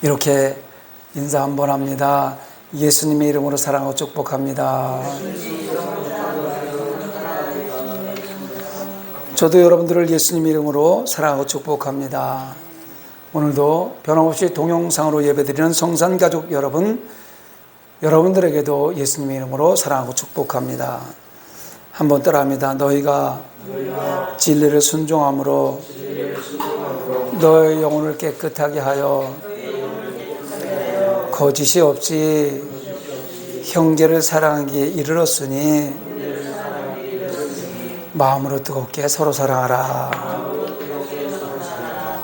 이렇게 인사 한번 합니다. 예수님의 이름으로 사랑하고 축복합니다. 저도 여러분들을 예수님의 이름으로 사랑하고 축복합니다. 오늘도 변함없이 동영상으로 예배드리는 성산가족 여러분, 여러분들에게도 예수님의 이름으로 사랑하고 축복합니다. 한번 따라합니다. 너희가 진리를 순종함으로 너의 영혼을 깨끗하게 하여 거짓이 없이 형제를 사랑하기에 이르렀으니 마음으로 뜨겁게 서로 사랑하라.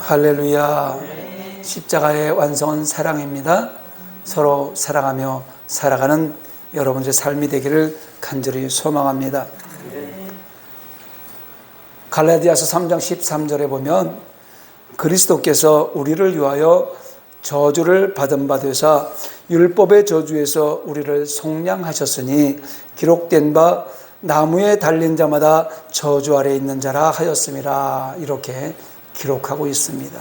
할렐루야. 십자가의 완성은 사랑입니다. 서로 사랑하며 살아가는 여러분의 삶이 되기를 간절히 소망합니다. 갈라디아서 3장 13절에 보면 그리스도께서 우리를 위하여 저주를 받은 바 되사 율법의 저주에서 우리를 속량하셨으니 기록된 바 나무에 달린 자마다 저주 아래 있는 자라 하였음이라. 이렇게 기록하고 있습니다.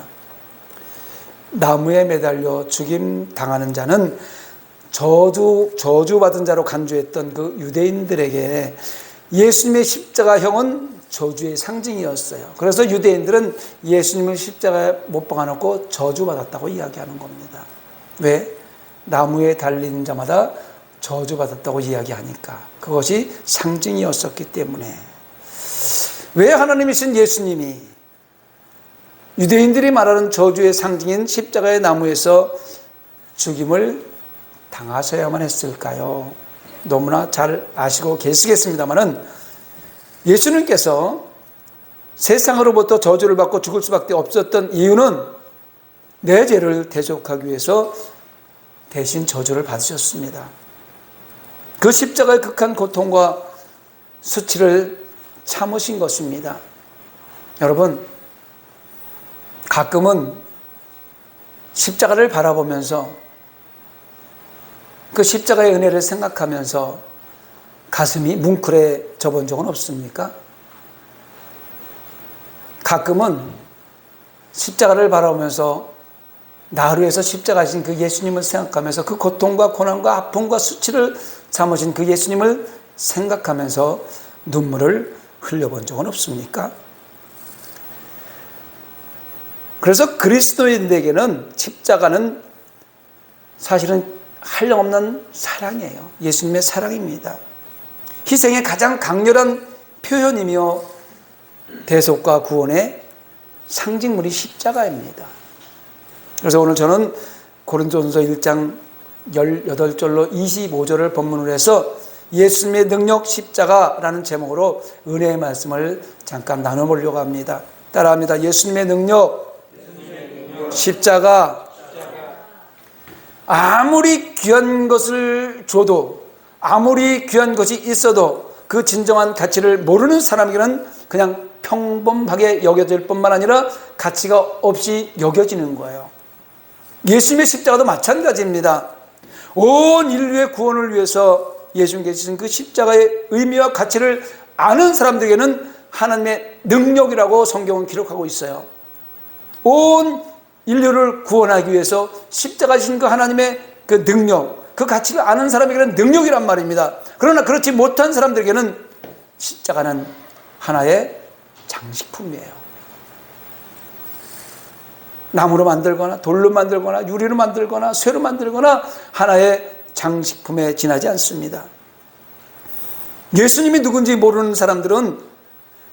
나무에 매달려 죽임 당하는 자는 저주받은 자로 간주했던 그 유대인들에게 예수님의 십자가형은 저주의 상징이었어요. 그래서 유대인들은 예수님을 십자가에 못 박아놓고 저주받았다고 이야기하는 겁니다. 왜? 나무에 달린 자마다 저주받았다고 이야기하니까. 그것이 상징이었었기 때문에. 왜 하나님이신 예수님이 유대인들이 말하는 저주의 상징인 십자가의 나무에서 죽임을 당하셔야만 했을까요? 너무나 잘 아시고 계시겠습니다만은 예수님께서 세상으로부터 저주를 받고 죽을 수밖에 없었던 이유는 내 죄를 대속하기 위해서 대신 저주를 받으셨습니다. 그 십자가의 극한 고통과 수치를 참으신 것입니다. 여러분, 가끔은 십자가를 바라보면서 그 십자가의 은혜를 생각하면서 가슴이 뭉클해져 본 적은 없습니까? 가끔은 십자가를 바라보면서 나를 위해서 십자가신 그 예수님을 생각하면서 그 고통과 고난과 아픔과 수치를 참으신 그 예수님을 생각하면서 눈물을 흘려본 적은 없습니까? 그래서 그리스도인에게는 십자가는 사실은 한량없는 사랑이에요. 예수님의 사랑입니다. 희생의 가장 강렬한 표현이며 대속과 구원의 상징물이 십자가입니다. 그래서 오늘 저는 고린도전서 1장 18절로 25절을 본문으로 해서 예수님의 능력 십자가라는 제목으로 은혜의 말씀을 잠깐 나눠보려고 합니다. 따라합니다. 예수님의 능력 십자가. 아무리 귀한 것을 줘도, 아무리 귀한 것이 있어도 그 진정한 가치를 모르는 사람에게는 그냥 평범하게 여겨질 뿐만 아니라 가치가 없이 여겨지는 거예요. 예수님의 십자가도 마찬가지입니다. 온 인류의 구원을 위해서 예수님께서 주신 그 십자가의 의미와 가치를 아는 사람들에게는 하나님의 능력이라고 성경은 기록하고 있어요. 온 인류를 구원하기 위해서 십자가 지신 그 하나님의 그 능력, 그 가치를 아는 사람에게는 능력이란 말입니다. 그러나 그렇지 못한 사람들에게는 십자가는 하나의 장식품이에요. 나무로 만들거나 돌로 만들거나 유리로 만들거나 쇠로 만들거나 하나의 장식품에 지나지 않습니다. 예수님이 누군지 모르는 사람들은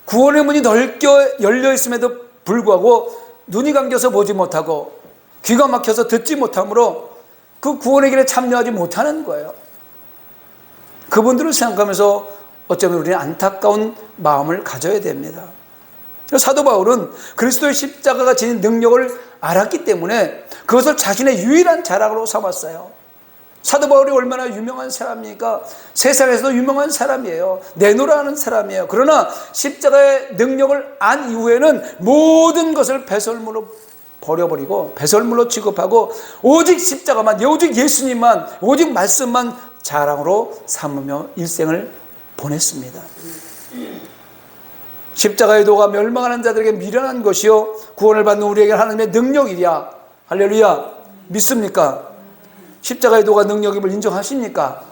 구원의 문이 넓게 열려 있음에도 불구하고 눈이 감겨서 보지 못하고 귀가 막혀서 듣지 못하므로 그 구원의 길에 참여하지 못하는 거예요. 그분들을 생각하면서 어쩌면 우리는 안타까운 마음을 가져야 됩니다. 사도 바울은 그리스도의 십자가가 지닌 능력을 알았기 때문에 그것을 자신의 유일한 자랑으로 삼았어요. 사도 바울이 얼마나 유명한 사람입니까? 세상에서도 유명한 사람이에요. 내노라하는 사람이에요. 그러나 십자가의 능력을 안 이후에는 모든 것을 배설물로 버려버리고 배설물로 취급하고 오직 십자가만, 오직 예수님만, 오직 말씀만 자랑으로 삼으며 일생을 보냈습니다. 십자가의 도가 멸망하는 자들에게 미련한 것이요 구원을 받는 우리에게 하나님의 능력이랴. 할렐루야. 믿습니까? 십자가의 도가 능력임을 인정하십니까?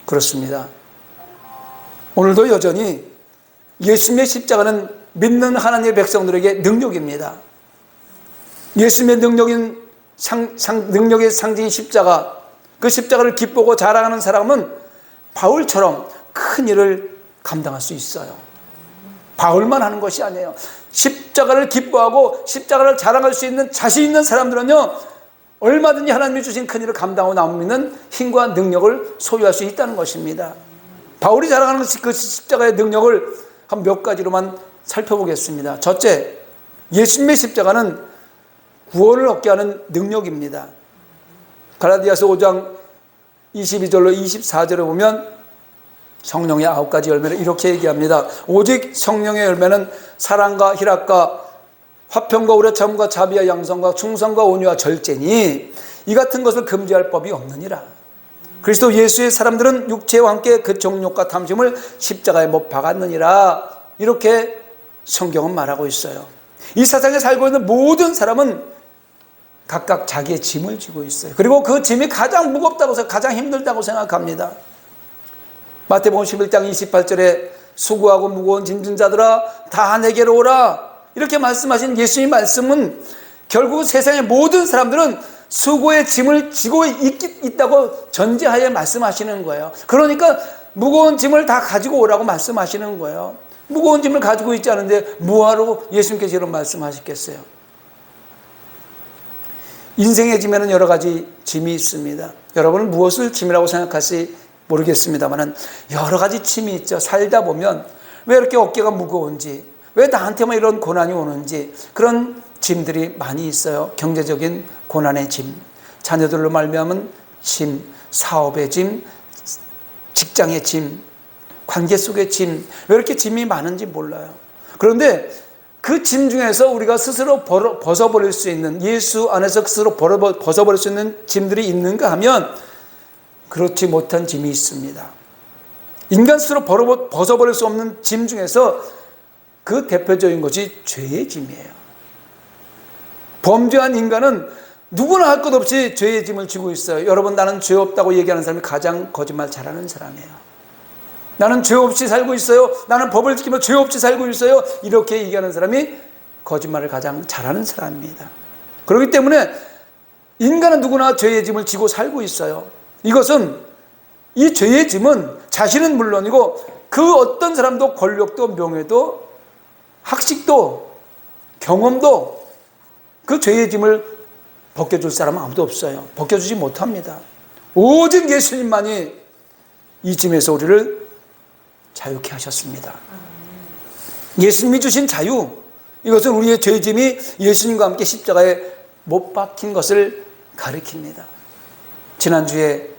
그렇습니다. 오늘도 여전히 예수님의 십자가는 믿는 하나님의 백성들에게 능력입니다. 예수님의 능력의 상징인 십자가, 그 십자가를 기쁘고 자랑하는 사람은 바울처럼 큰 일을 감당할 수 있어요. 바울만 하는 것이 아니에요. 십자가를 기뻐하고 십자가를 자랑할 수 있는 자신 있는 사람들은요, 얼마든지 하나님이 주신 큰 일을 감당하고 남는 힘과 능력을 소유할 수 있다는 것입니다. 바울이 자랑하는 그 십자가의 능력을 한 몇 가지로만 살펴보겠습니다. 첫째, 예수님의 십자가는 구원을 얻게 하는 능력입니다. 갈라디아서 5장 22절로 24절에 보면 성령의 9가지 열매를 이렇게 얘기합니다. 오직 성령의 열매는 사랑과 희락과 화평과 오래참과 자비와 양성과 충성과 온유와 절제니 이 같은 것을 금지할 법이 없느니라. 그리스도 예수의 사람들은 육체와 함께 그 정욕과 탐심을 십자가에 못 박았느니라. 이렇게 성경은 말하고 있어요. 이 세상에 살고 있는 모든 사람은 각각 자기의 짐을 지고 있어요. 그리고 그 짐이 가장 무겁다고 해서 가장 힘들다고 생각합니다. 마태복음 11장 28절에 수고하고 무거운 짐진 자들아 다 내게로 오라, 이렇게 말씀하신 예수님의 말씀은 결국 세상의 모든 사람들은 수고의 짐을 지고 있다고 전제하에 말씀하시는 거예요. 그러니까 무거운 짐을 다 가지고 오라고 말씀하시는 거예요. 무거운 짐을 가지고 있지 않은데 뭐하러 예수님께서 이런 말씀하셨겠어요? 인생의 짐에는 여러 가지 짐이 있습니다. 여러분은 무엇을 짐이라고 생각할지 모르겠습니다만 여러 가지 짐이 있죠. 살다 보면 왜 이렇게 어깨가 무거운지, 왜 나한테만 이런 고난이 오는지, 그런 짐들이 많이 있어요. 경제적인 고난의 짐, 자녀들로 말미암은 짐, 사업의 짐, 직장의 짐, 관계 속의 짐, 왜 이렇게 짐이 많은지 몰라요. 그런데 그 짐 중에서 우리가 스스로 벗어버릴 수 있는, 예수 안에서 스스로 벗어버릴 수 있는 짐들이 있는가 하면 그렇지 못한 짐이 있습니다. 인간 스스로 벗어버릴 수 없는 짐 중에서 그 대표적인 것이 죄의 짐이에요. 범죄한 인간은 누구나 할 것 없이 죄의 짐을 지고 있어요. 여러분, 나는 죄 없다고 얘기하는 사람이 가장 거짓말 잘하는 사람이에요. 나는 죄 없이 살고 있어요. 나는 법을 지키며 죄 없이 살고 있어요. 이렇게 얘기하는 사람이 거짓말을 가장 잘하는 사람입니다. 그렇기 때문에 인간은 누구나 죄의 짐을 지고 살고 있어요. 이것은, 이 죄의 짐은 자신은 물론이고 그 어떤 사람도 권력도 명예도 학식도 경험도 그 죄의 짐을 벗겨줄 사람은 아무도 없어요. 벗겨주지 못합니다. 오직 예수님만이 이 짐에서 우리를 자유케 하셨습니다. 예수님이 주신 자유, 이것은 우리의 죄짐이 예수님과 함께 십자가에 못 박힌 것을 가리킵니다. 지난주에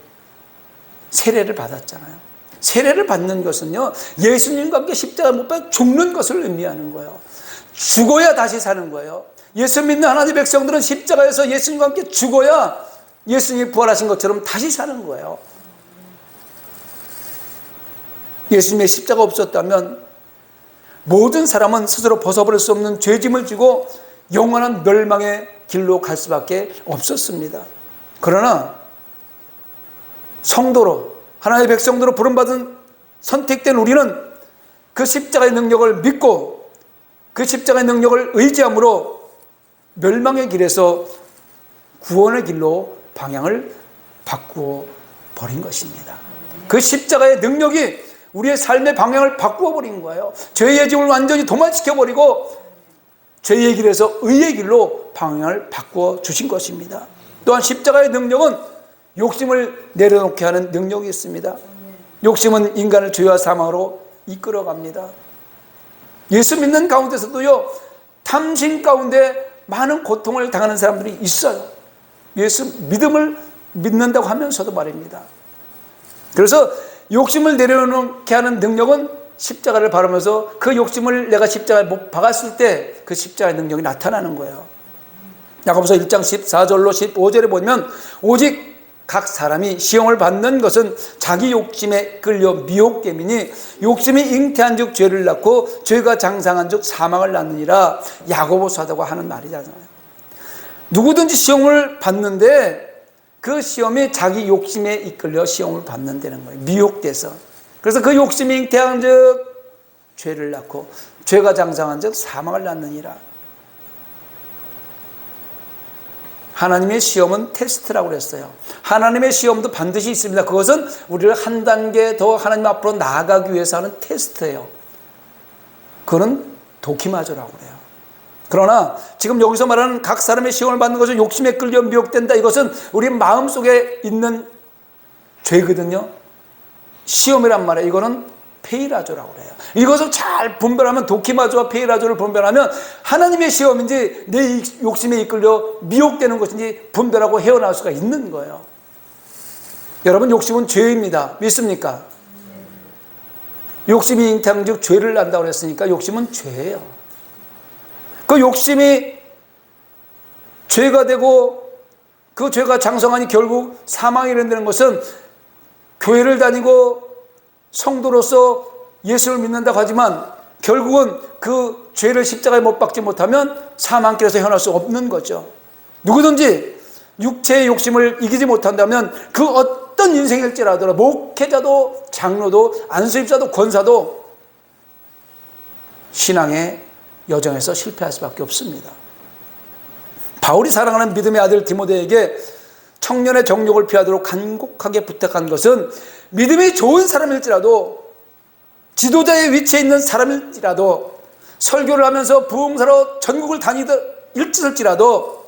세례를 받았잖아요. 세례를 받는 것은요, 예수님과 함께 십자가에 못 박혀 죽는 것을 의미하는 거예요. 죽어야 다시 사는 거예요. 예수 믿는 하나님의 백성들은 십자가에서 예수님과 함께 죽어야 예수님이 부활하신 것처럼 다시 사는 거예요. 예수님의 십자가 없었다면 모든 사람은 스스로 벗어버릴 수 없는 죄짐을 지고 영원한 멸망의 길로 갈 수밖에 없었습니다. 그러나 성도로, 하나님의 백성도로 부름받은 선택된 우리는 그 십자가의 능력을 믿고 그 십자가의 능력을 의지함으로 멸망의 길에서 구원의 길로 방향을 바꾸어 버린 것입니다. 그 십자가의 능력이 우리의 삶의 방향을 바꾸어 버린 거예요. 죄의 짐을 완전히 도말시켜 버리고 죄의 길에서 의의 길로 방향을 바꾸어 주신 것입니다. 또한 십자가의 능력은 욕심을 내려놓게 하는 능력이 있습니다. 욕심은 인간을 죄와 사망으로 이끌어갑니다. 예수 믿는 가운데서도요, 탐심 가운데 많은 고통을 당하는 사람들이 있어요. 예수 믿음을 믿는다고 하면서도 말입니다. 그래서 욕심을 내려놓게 하는 능력은 십자가를 바르면서 그 욕심을 내가 십자가에 못 박았을 때 그 십자가의 능력이 나타나는 거예요. 야고보서 1장 14절로 15절에 보면 오직 각 사람이 시험을 받는 것은 자기 욕심에 끌려 미혹됨이니 욕심이 잉태한 즉 죄를 낳고 죄가 장상한 즉 사망을 낳느니라. 야고보 사도가 하는 말이잖아요. 누구든지 시험을 받는데 그 시험이 자기 욕심에 이끌려 시험을 받는다는 거예요. 미혹돼서. 그래서 그 욕심이 잉태한 즉 죄를 낳고 죄가 장성한 즉 사망을 낳느니라. 하나님의 시험은 테스트라고 그랬어요. 하나님의 시험도 반드시 있습니다. 그것은 우리를 한 단계 더 하나님 앞으로 나아가기 위해서 하는 테스트예요. 그거는 도키마저라고 그래요. 그러나 지금 여기서 말하는 각 사람의 시험을 받는 것은 욕심에 끌려 미혹된다. 이것은 우리 마음속에 있는 죄거든요. 시험이란 말이에요. 이거는 페이라조라고 그래요. 이것을 잘 분별하면, 도키마조와 페이라조를 분별하면 하나님의 시험인지 내 욕심에 이끌려 미혹되는 것인지 분별하고 헤어나올 수가 있는 거예요. 여러분, 욕심은 죄입니다. 믿습니까? 욕심이 잉태한 즉 죄를 낳는다고 그랬으니까 욕심은 죄예요. 그 욕심이 죄가 되고 그 죄가 장성하니 결국 사망이 이른다는 것은 교회를 다니고 성도로서 예수를 믿는다고 하지만 결국은 그 죄를 십자가에 못 박지 못하면 사망길에서 헤어날 수 없는 거죠. 누구든지 육체의 욕심을 이기지 못한다면 그 어떤 인생일지라도, 목회자도 장로도 안수입자도 권사도 신앙의 여정에서 실패할 수밖에 없습니다. 바울이 사랑하는 믿음의 아들 디모데에게 청년의 정욕을 피하도록 간곡하게 부탁한 것은 믿음이 좋은 사람일지라도, 지도자의 위치에 있는 사람일지라도, 설교를 하면서 부흥사로 전국을 다니일지라도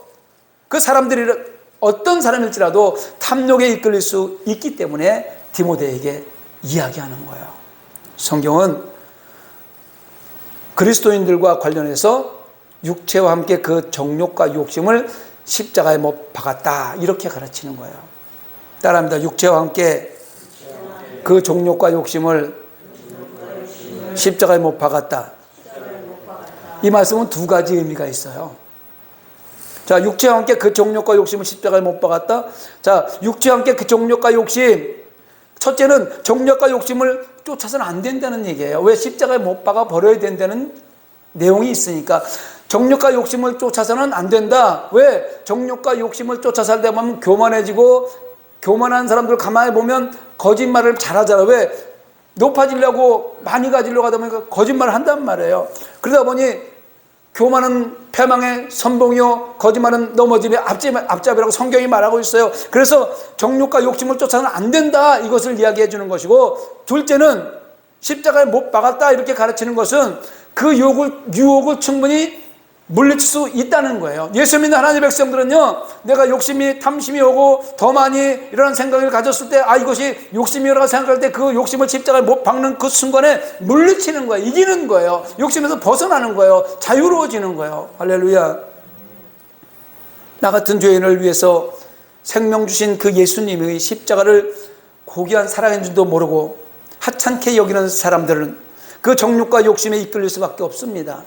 그 사람들이 어떤 사람일지라도 탐욕에 이끌릴 수 있기 때문에 디모데에게 이야기하는 거예요. 성경은 그리스도인들과 관련해서 육체와 함께 그 정욕과 욕심을 십자가에 못 박았다, 이렇게 가르치는 거예요. 따라합니다. 육체와 함께 그 정욕과 욕심을 십자가에 못 박았다. 이 말씀은 두 가지 의미가 있어요. 자, 육체와 함께 그 정욕과 욕심을 십자가에 못 박았다. 자, 육체와 함께 그 정욕과 욕심, 첫째는 정욕과 욕심을 쫓아서는 안 된다는 얘기예요. 왜? 십자가에 못 박아 버려야 된다는 내용이 있으니까. 정욕과 욕심을 쫓아서는 안 된다. 왜? 정욕과 욕심을 쫓아 살다 보면 교만해지고, 교만한 사람들 가만히 보면 거짓말을 잘하잖아. 왜? 높아지려고, 많이 가지려고 하다 보니까 거짓말을 한단 말이에요. 그러다 보니 교만은 패망의 선봉이요 거짓말은 넘어짐의 앞잡이라고 성경이 말하고 있어요. 그래서 정욕과 욕심을 쫓아서는 안 된다, 이것을 이야기해 주는 것이고, 둘째는 십자가에 못 박았다, 이렇게 가르치는 것은 그 유혹을 충분히 물리칠 수 있다는 거예요. 예수 믿는 하나님의 백성들은요, 내가 욕심이, 탐심이 오고 더 많이 이런 생각을 가졌을 때, 이것이 욕심이라고 생각할 때 그 욕심을 십자가에 못 박는 그 순간에 물리치는 거예요. 이기는 거예요. 욕심에서 벗어나는 거예요. 자유로워지는 거예요. 할렐루야. 나 같은 죄인을 위해서 생명 주신 그 예수님의 십자가를 고귀한 사랑인 줄도 모르고 하찮게 여기는 사람들은 그 정욕과 욕심에 이끌릴 수밖에 없습니다.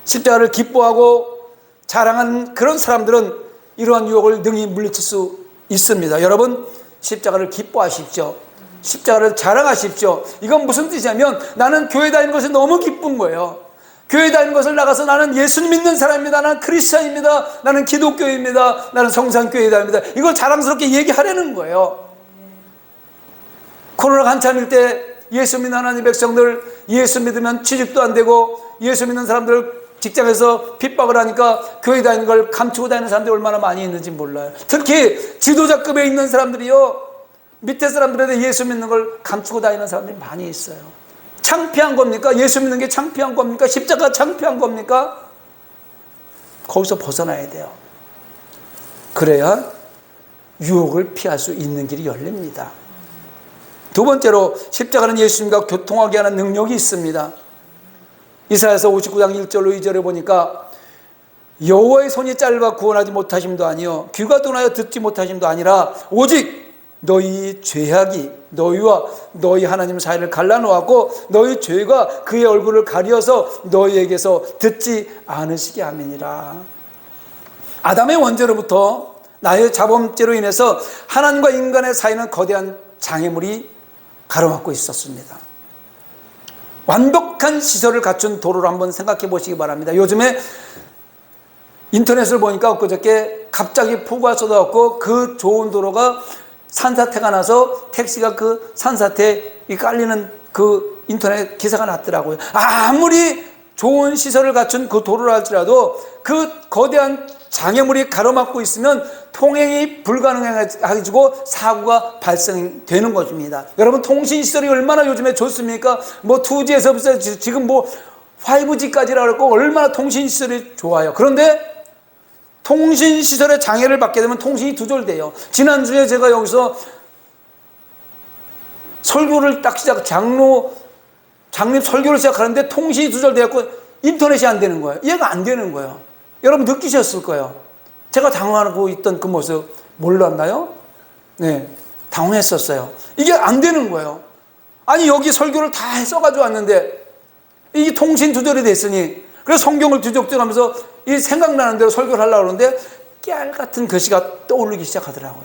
십자가를 기뻐하고 자랑하는 그런 사람들은 이러한 유혹을 능히 물리칠 수 있습니다. 여러분, 십자가를 기뻐하십시오. 십자가를 자랑하십시오. 이건 무슨 뜻이냐면, 나는 교회 다니는 것이 너무 기쁜 거예요. 교회 다니는 것을 나가서 나는 예수님 믿는 사람입니다. 나는 크리스찬입니다. 나는 기독교입니다. 나는 성산교회 다닙니다. 이걸 자랑스럽게 얘기하려는 거예요. 코로나가 한참일 때 예수 믿는 하나님 백성들, 예수 믿으면 취직도 안 되고 예수 믿는 사람들 직장에서 핍박을 하니까 교회 다니는 걸 감추고 다니는 사람들이 얼마나 많이 있는지 몰라요. 특히 지도자급에 있는 사람들이요, 밑에 사람들에 대해 예수 믿는 걸 감추고 다니는 사람들이 많이 있어요. 창피한 겁니까? 예수 믿는 게 창피한 겁니까? 십자가 창피한 겁니까? 거기서 벗어나야 돼요. 그래야 유혹을 피할 수 있는 길이 열립니다. 두 번째로, 십자가는 예수님과 교통하게 하는 능력이 있습니다. 이사야서 59장 1절로 2절에 보니까 여호와의 손이 짧아 구원하지 못하심도 아니요 귀가 둔하여 듣지 못하심도 아니라 오직 너희 죄악이 너희와 너희 하나님 사이를 갈라놓았고 너희 죄가 그의 얼굴을 가리어서 너희에게서 듣지 않으시게 함이니라. 아담의 원죄로부터 나의 자범죄로 인해서 하나님과 인간의 사이는 거대한 장애물이 가로막고 있었습니다. 완벽한 시설을 갖춘 도로를 한번 생각해 보시기 바랍니다. 요즘에 인터넷을 보니까 엊그저께 갑자기 폭우가 쏟아졌고 그 좋은 도로가 산사태가 나서 택시가 그 산사태에 깔리는 그 인터넷 기사가 났더라고요. 아무리 좋은 시설을 갖춘 그 도로를 할지라도 그 거대한 장애물이 가로막고 있으면 통행이 불가능해가지고 사고가 발생되는 것입니다. 여러분, 통신시설이 얼마나 요즘에 좋습니까? 뭐 2G에서 지금 뭐 5G까지라 그랬고 얼마나 통신시설이 좋아요. 그런데 통신시설에 장애를 받게 되면 통신이 두절돼요. 지난주에 제가 여기서 설교를 딱 장립 설교를 시작하는데 통신이 두절되었고 인터넷이 안 되는 거예요. 이해가 안 되는 거예요. 여러분 느끼셨을 거예요. 제가 당황하고 있던 그 모습 몰랐나요? 네, 당황했었어요. 이게 안 되는 거예요. 아니 여기 설교를 다 써가지고 왔는데 이게 통신 두절이 됐으니, 그래서 성경을 뒤적뒤적하면서 이 생각나는 대로 설교를 하려고 그러는데 깨알 같은 글씨가 떠오르기 시작하더라고요.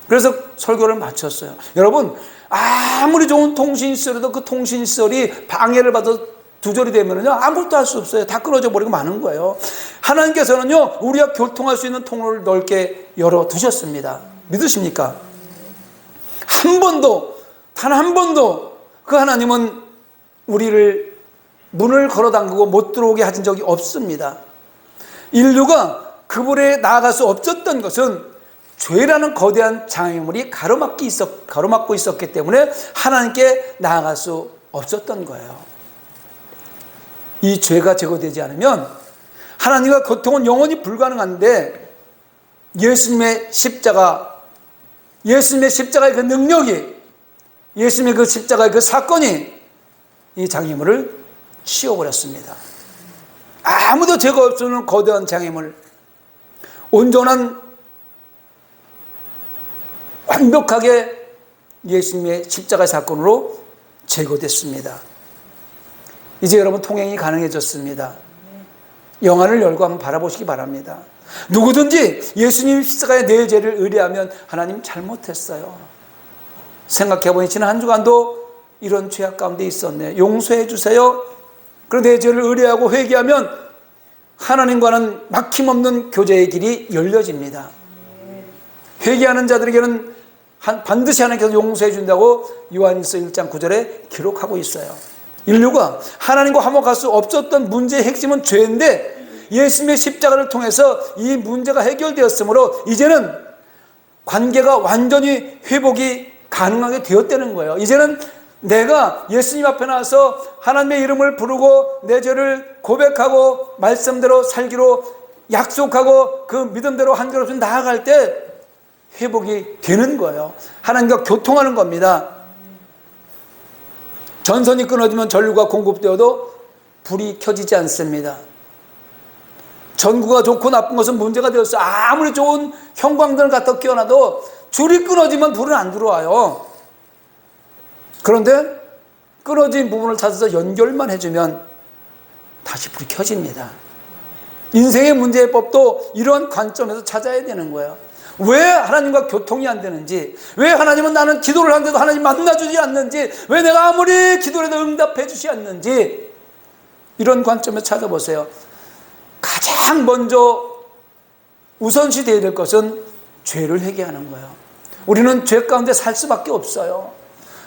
그래서 설교를 마쳤어요. 여러분, 아무리 좋은 통신시설이도 그 통신시설이 방해를 받아 두절이 되면은요 아무것도 할 수 없어요. 다 끊어져 버리고 마는 거예요. 하나님께서는요 우리가 교통할 수 있는 통로를 넓게 열어두셨습니다. 믿으십니까? 한 번도, 단 한 번도 그 하나님은 우리를 문을 걸어 잠그고 못 들어오게 하신 적이 없습니다. 인류가 그분에 나아갈 수 없었던 것은 죄라는 거대한 장애물이 가로막고 있었기 때문에 하나님께 나아갈 수 없었던 거예요. 이 죄가 제거되지 않으면 하나님과 교통은 영원히 불가능한데 예수님의 십자가의 그 능력이, 예수님의 그 십자가의 그 사건이 이 장애물을 치워버렸습니다. 아무도 죄가 없는 거대한 장애물, 온전한 완벽하게 예수님의 십자가의 사건으로 제거됐습니다. 이제 여러분 통행이 가능해졌습니다. 영안을 열고 한번 바라보시기 바랍니다. 누구든지 예수님 십자가의 내 죄를 의뢰하면 하나님 잘못했어요. 생각해보니 지난 한 주간도 이런 죄악 가운데 있었네. 용서해 주세요. 그런 내 죄를 의뢰하고 회개하면 하나님과는 막힘없는 교제의 길이 열려집니다. 회개하는 자들에게는 반드시 하나님께서 용서해 준다고 요한일서 1장 9절에 기록하고 있어요. 인류가 하나님과 화목할 수 없었던 문제의 핵심은 죄인데 예수님의 십자가를 통해서 이 문제가 해결되었으므로 이제는 관계가 완전히 회복이 가능하게 되었다는 거예요. 이제는 내가 예수님 앞에 나와서 하나님의 이름을 부르고 내 죄를 고백하고 말씀대로 살기로 약속하고 그 믿음대로 한결없이 나아갈 때 회복이 되는 거예요. 하나님과 교통하는 겁니다. 전선이 끊어지면 전류가 공급되어도 불이 켜지지 않습니다. 전구가 좋고 나쁜 것은 문제가 되었어요. 아무리 좋은 형광등을 갖다 끼워놔도 줄이 끊어지면 불은 안 들어와요. 그런데 끊어진 부분을 찾아서 연결만 해주면 다시 불이 켜집니다. 인생의 문제의 법도 이런 관점에서 찾아야 되는 거예요. 왜 하나님과 교통이 안 되는지, 왜 하나님은 나는 기도를 하는데도 하나님 만나주지 않는지, 왜 내가 아무리 기도를 해도 응답해 주지 않는지, 이런 관점에서 찾아보세요. 가장 먼저 우선시 되어야 될 것은 죄를 회개하는 거예요. 우리는 죄 가운데 살 수밖에 없어요.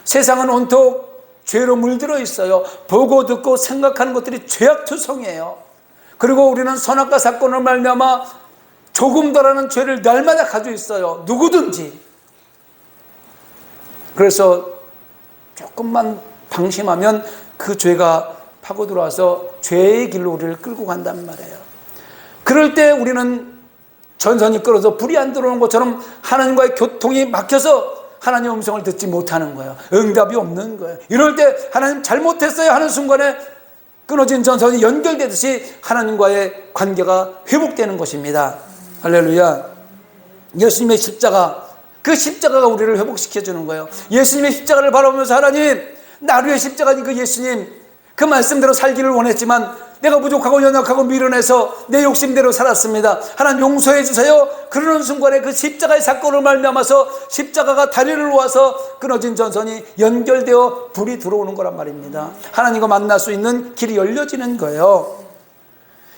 세상은 온통 죄로 물들어 있어요. 보고 듣고 생각하는 것들이 죄악투성이에요. 그리고 우리는 선악과 사건을 말미암아 조금 더라는 죄를 날마다 가지고 있어요. 누구든지. 그래서 조금만 방심하면 그 죄가 파고 들어와서 죄의 길로 우리를 끌고 간단 말이에요. 그럴 때 우리는 전선이 끊어서 불이 안 들어오는 것처럼 하나님과의 교통이 막혀서 하나님의 음성을 듣지 못하는 거예요. 응답이 없는 거예요. 이럴 때 하나님 잘못했어요 하는 순간에 끊어진 전선이 연결되듯이 하나님과의 관계가 회복되는 것입니다. 할렐루야. 예수님의 십자가, 그 십자가가 우리를 회복시켜주는 거예요. 예수님의 십자가를 바라보면서 하나님, 나를 위해 십자가인 그 예수님, 그 말씀대로 살기를 원했지만 내가 부족하고 연약하고 미련해서 내 욕심대로 살았습니다. 하나님 용서해 주세요. 그러는 순간에 그 십자가의 사건을 말미암아서 십자가가 다리를 놓아서 끊어진 전선이 연결되어 불이 들어오는 거란 말입니다. 하나님과 만날 수 있는 길이 열려지는 거예요.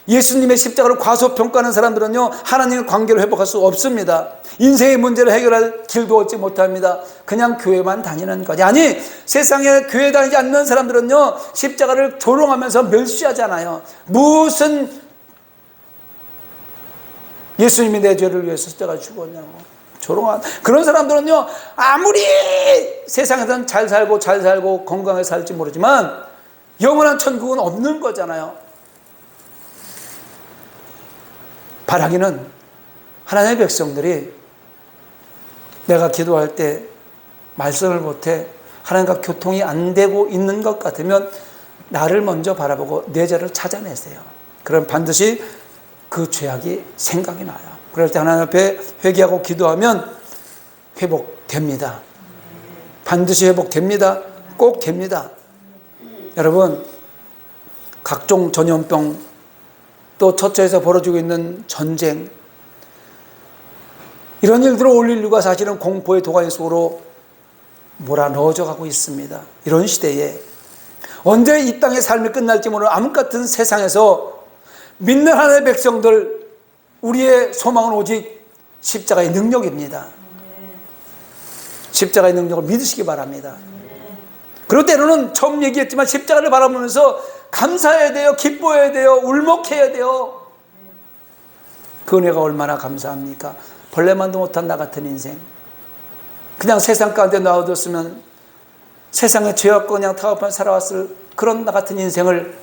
예수님의 십자가를 과소평가하는 사람들은요, 하나님의 관계를 회복할 수 없습니다. 인생의 문제를 해결할 길도 얻지 못합니다. 그냥 교회만 다니는 거지. 아니, 세상에 교회 다니지 않는 사람들은요, 십자가를 조롱하면서 멸시하잖아요. 무슨 예수님이 내 죄를 위해서 십자가 죽었냐고 조롱한 그런 사람들은요, 아무리 세상에서는 잘 살고 건강하게 살지 모르지만 영원한 천국은 없는 거잖아요. 바라기는 하나님의 백성들이 내가 기도할 때 말씀을 못해 하나님과 교통이 안 되고 있는 것 같으면 나를 먼저 바라보고 내 죄를 찾아내세요. 그럼 반드시 그 죄악이 생각이 나요. 그럴 때 하나님 앞에 회개하고 기도하면 회복됩니다. 반드시 회복됩니다. 꼭 됩니다. 여러분, 각종 전염병, 또 처처에서 벌어지고 있는 전쟁, 이런 일들을 올 인류가 사실은 공포의 도가니 속으로 몰아넣어져 가고 있습니다. 이런 시대에 언제 이 땅의 삶이 끝날지 모르는 암흑 같은 세상에서 믿는 하나님의 백성들, 우리의 소망은 오직 십자가의 능력입니다. 십자가의 능력을 믿으시기 바랍니다. 그리고 때로는 처음 얘기했지만 십자가를 바라보면서 감사해야 돼요. 기뻐해야 돼요. 울먹해야 돼요. 그 은혜가 얼마나 감사합니까? 벌레만도 못한 나 같은 인생, 그냥 세상 가운데 놔뒀으면 세상에 죄악과 그냥 타협한 살아왔을 그런 나 같은 인생을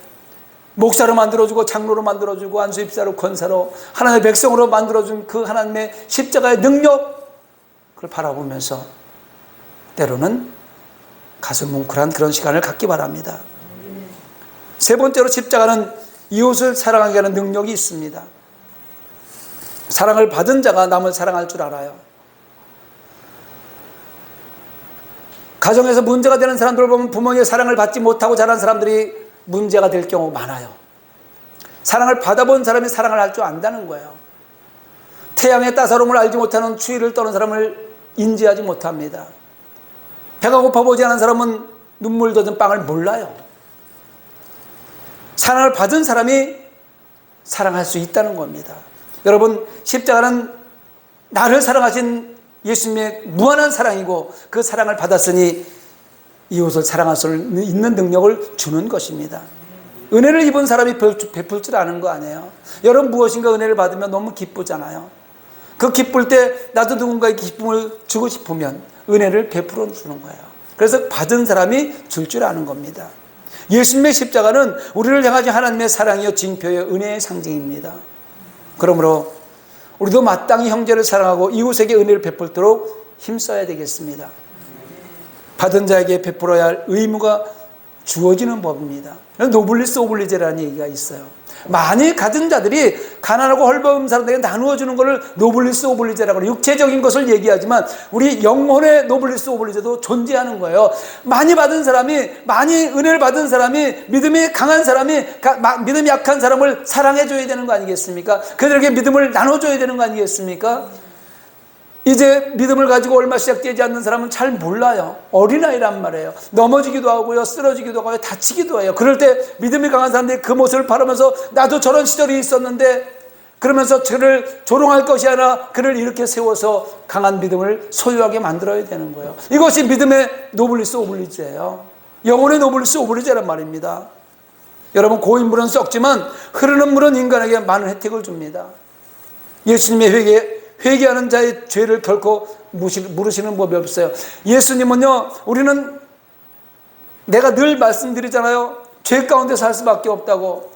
목사로 만들어주고 장로로 만들어주고 안수입사로 권사로 하나님의 백성으로 만들어준 그 하나님의 십자가의 능력을 바라보면서 때로는 가슴 뭉클한 그런 시간을 갖기 바랍니다. 세 번째로, 십자가는 이웃을 사랑하게 하는 능력이 있습니다. 사랑을 받은 자가 남을 사랑할 줄 알아요. 가정에서 문제가 되는 사람들을 보면 부모의 사랑을 받지 못하고 자란 사람들이 문제가 될 경우 많아요. 사랑을 받아본 사람이 사랑을 할 줄 안다는 거예요. 태양의 따사로움을 알지 못하는 추위를 떠는 사람을 인지하지 못합니다. 배가 고파보지 않은 사람은 눈물 젖은 빵을 몰라요. 사랑을 받은 사람이 사랑할 수 있다는 겁니다. 여러분, 십자가는 나를 사랑하신 예수님의 무한한 사랑이고 그 사랑을 받았으니 이웃을 사랑할 수 있는 능력을 주는 것입니다. 은혜를 입은 사람이 베풀 줄 아는 거 아니에요? 여러분, 무엇인가 은혜를 받으면 너무 기쁘잖아요. 그 기쁠 때 나도 누군가의 기쁨을 주고 싶으면 은혜를 베풀어 주는 거예요. 그래서 받은 사람이 줄 아는 겁니다. 예수님의 십자가는 우리를 향하신 하나님의 사랑이요 징표의 은혜의 상징입니다. 그러므로 우리도 마땅히 형제를 사랑하고 이웃에게 은혜를 베풀도록 힘써야 되겠습니다. 받은 자에게 베풀어야 할 의무가 주어지는 법입니다. 노블리스 오블리제라는 얘기가 있어요. 많이 가진 자들이 가난하고 헐벗은 사람들에게 나누어주는 것을 노블리스 오블리제라고 해요. 육체적인 것을 얘기하지만 우리 영혼의 노블리스 오블리제도 존재하는 거예요. 많이 받은 사람이, 많이 은혜를 받은 사람이, 믿음이 강한 사람이 믿음이 약한 사람을 사랑해줘야 되는 거 아니겠습니까? 그들에게 믿음을 나눠줘야 되는 거 아니겠습니까? 이제 믿음을 가지고 얼마 시작되지 않는 사람은 잘 몰라요. 어린아이란 말이에요. 넘어지기도 하고요, 쓰러지기도 하고요, 다치기도 해요. 그럴 때 믿음이 강한 사람들이 그 모습을 바라면서 나도 저런 시절이 있었는데, 그러면서 그를 조롱할 것이 아니라 그를 이렇게 세워서 강한 믿음을 소유하게 만들어야 되는 거예요. 이것이 믿음의 노블리스 오블리제예요. 영혼의 노블리스 오블리제란 말입니다. 여러분, 고인 물은 썩지만 흐르는 물은 인간에게 많은 혜택을 줍니다. 예수님의 회개하는 자의 죄를 결코 물으시는 법이 없어요. 예수님은요, 우리는 내가 늘 말씀드리잖아요. 죄 가운데 살 수밖에 없다고.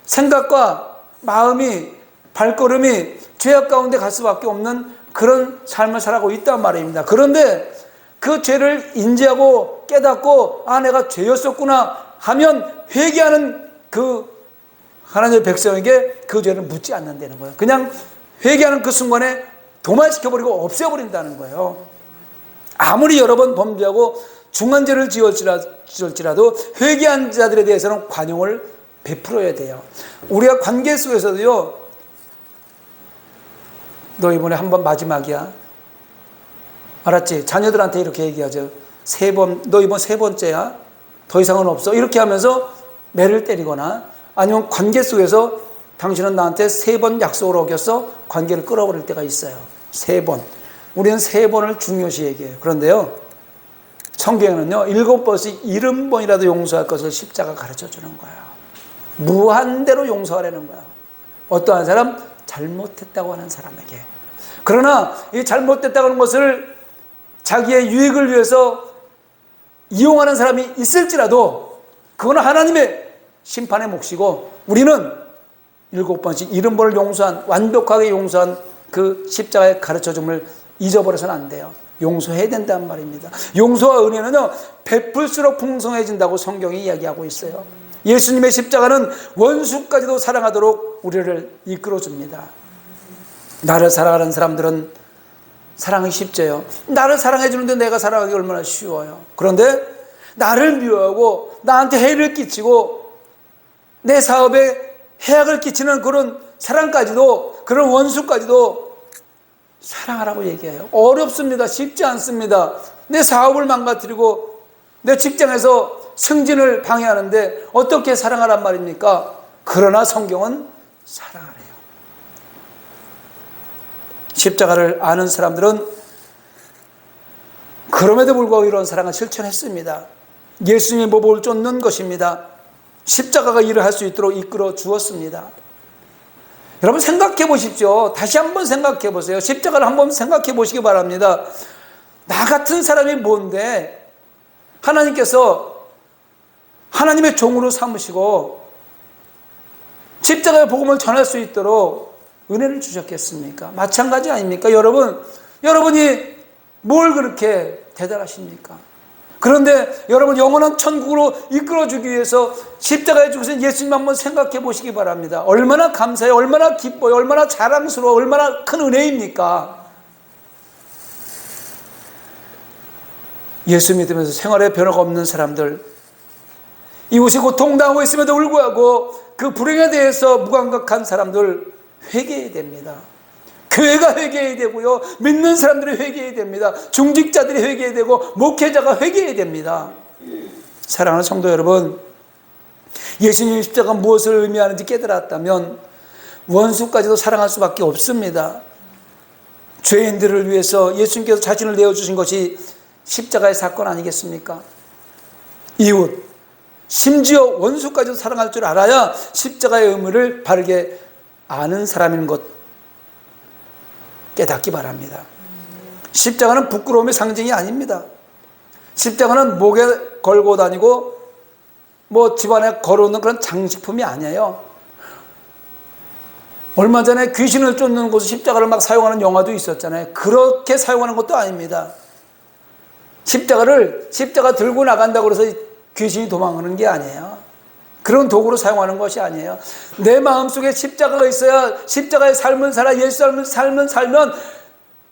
생각과 마음이, 발걸음이 죄악 가운데 갈 수밖에 없는 그런 삶을 살아가고 있단 말입니다. 그런데 그 죄를 인지하고 깨닫고 내가 죄였었구나 하면 회개하는 그 하나님의 백성에게 그 죄를 묻지 않는다는 거예요. 그냥 회개하는 그 순간에 도말시켜버리고 없애버린다는 거예요. 아무리 여러 번 범죄하고 중한 죄를 지을지라도 회개한 자들에 대해서는 관용을 베풀어야 돼요. 우리가 관계 속에서도요, 너 이번에 한 번 마지막이야. 알았지? 자녀들한테 이렇게 얘기하죠. 너 이번 세 번째야. 더 이상은 없어. 이렇게 하면서 매를 때리거나, 아니면 관계 속에서 당신은 나한테 3번 약속을 어겼어? 관계를 끊어버릴 때가 있어요. 3번. 우리는 3번을 중요시 얘기해요. 그런데요, 성경에는요, 7번씩 70번이라도 용서할 것을 십자가 가르쳐 주는 거예요. 무한대로 용서하라는 거예요. 어떠한 사람? 잘못했다고 하는 사람에게. 그러나 이 잘못됐다고 하는 것을 자기의 유익을 위해서 이용하는 사람이 있을지라도 그거는 하나님의 심판의 몫이고, 우리는 7번씩 70번을 용서한, 완벽하게 용서한 그 십자가의 가르쳐줌을 잊어버려서는 안 돼요. 용서해야 된다는 말입니다. 용서와 은혜는요, 베풀수록 풍성해진다고 성경이 이야기하고 있어요. 예수님의 십자가는 원수까지도 사랑하도록 우리를 이끌어줍니다. 나를 사랑하는 사람들은 사랑이 쉽죠. 나를 사랑해 주는데 내가 사랑하기 얼마나 쉬워요. 그런데 나를 미워하고 나한테 해를 끼치고 내 사업에 해악을 끼치는 그런 사랑까지도, 그런 원수까지도 사랑하라고 얘기해요. 어렵습니다. 쉽지 않습니다. 내 사업을 망가뜨리고 내 직장에서 승진을 방해하는데 어떻게 사랑하란 말입니까? 그러나 성경은 사랑하래요. 십자가를 아는 사람들은 그럼에도 불구하고 이런 사랑을 실천했습니다. 예수님의 모범을 쫓는 것입니다. 십자가가 일을 할 수 있도록 이끌어 주었습니다. 여러분 생각해 보십시오. 다시 한번 생각해 보세요. 십자가를 한번 생각해 보시기 바랍니다. 나 같은 사람이 뭔데 하나님께서 하나님의 종으로 삼으시고 십자가의 복음을 전할 수 있도록 은혜를 주셨겠습니까? 마찬가지 아닙니까? 여러분이 뭘 그렇게 대단하십니까? 그런데 여러분 영원한 천국으로 이끌어주기 위해서 십자가에 죽으신 예수님 한번 생각해 보시기 바랍니다. 얼마나 감사해요. 얼마나 기뻐요. 얼마나 자랑스러워. 얼마나 큰 은혜입니까? 예수 믿으면서 생활에 변화가 없는 사람들, 이웃이 고통당하고 있음에도 불구하고 그 불행에 대해서 무감각한 사람들 회개해야 됩니다. 교회가 회개해야 되고요, 믿는 사람들이 회개해야 됩니다. 중직자들이 회개해야 되고 목회자가 회개해야 됩니다. 사랑하는 성도 여러분, 예수님의 십자가가 무엇을 의미하는지 깨달았다면 원수까지도 사랑할 수밖에 없습니다. 죄인들을 위해서 예수님께서 자신을 내어주신 것이 십자가의 사건 아니겠습니까? 이웃, 심지어 원수까지도 사랑할 줄 알아야 십자가의 의무를 바르게 아는 사람인 것 깨닫기 바랍니다. 십자가는 부끄러움의 상징이 아닙니다. 십자가는 목에 걸고 다니고 집안에 걸어놓는 그런 장식품이 아니에요. 얼마 전에 귀신을 쫓는 곳에 십자가를 막 사용하는 영화도 있었잖아요. 그렇게 사용하는 것도 아닙니다. 십자가 들고 나간다고 해서 귀신이 도망가는 게 아니에요. 그런 도구로 사용하는 것이 아니에요. 내 마음속에 십자가가 있어야 십자가의 삶을 살아, 예수 삶을 살면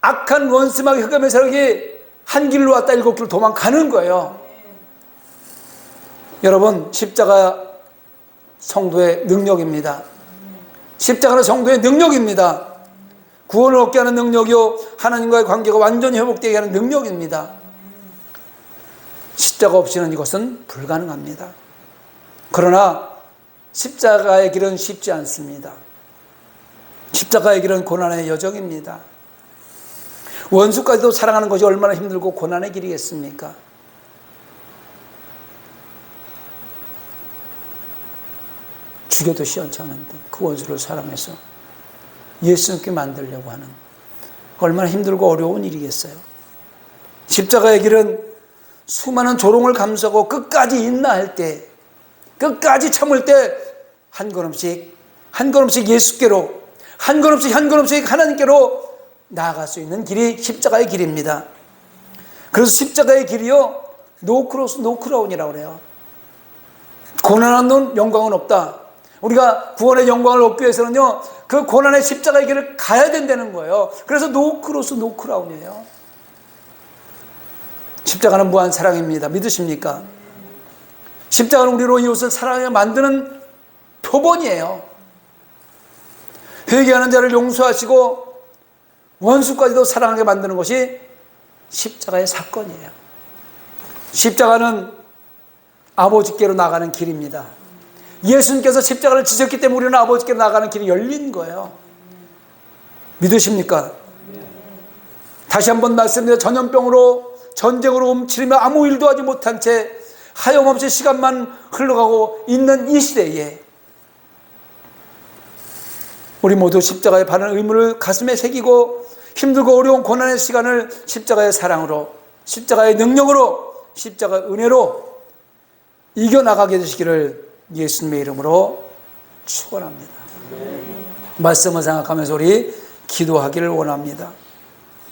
악한 원수마귀 흑암의 세력이 한 길로 왔다 7길 도망가는 거예요. 여러분, 십자가 성도의 능력입니다. 십자가는 성도의 능력입니다. 구원을 얻게 하는 능력이요, 하나님과의 관계가 완전히 회복되게 하는 능력입니다. 십자가 없이는 이것은 불가능합니다. 그러나 십자가의 길은 쉽지 않습니다. 십자가의 길은 고난의 여정입니다. 원수까지도 사랑하는 것이 얼마나 힘들고 고난의 길이겠습니까? 죽여도 시원치 않은데 그 원수를 사랑해서 예수님께 만들려고 하는, 얼마나 힘들고 어려운 일이겠어요. 십자가의 길은 수많은 조롱을 감수하고 끝까지 인내할 때, 끝까지 참을 때 한 걸음씩 예수께로, 한 걸음씩 하나님께로 나아갈 수 있는 길이 십자가의 길입니다. 그래서 십자가의 길이요, 노크로스 노크라운이라고 그래요. 고난한 돈 영광은 없다. 우리가 구원의 영광을 얻기 위해서는요, 그 고난의 십자가의 길을 가야 된다는 거예요. 그래서 노크로스 노크라운이에요. 십자가는 무한 사랑입니다. 믿으십니까? 십자가는 우리로 이웃을 사랑하게 만드는 표본이에요. 회개하는 자를 용서하시고 원수까지도 사랑하게 만드는 것이 십자가의 사건이에요. 십자가는 아버지께로 나가는 길입니다. 예수님께서 십자가를 지셨기 때문에 우리는 아버지께 나가는 길이 열린 거예요. 믿으십니까? 다시 한번 말씀드려, 전염병으로 전쟁으로 움츠리며 아무 일도 하지 못한 채 하염없이 시간만 흘러가고 있는 이 시대에 우리 모두 십자가에 바른 의무를 가슴에 새기고 힘들고 어려운 고난의 시간을 십자가의 사랑으로, 십자가의 능력으로, 십자가의 은혜로 이겨나가게 되시기를 예수님의 이름으로 축원합니다. 말씀을 생각하면서 우리 기도하기를 원합니다.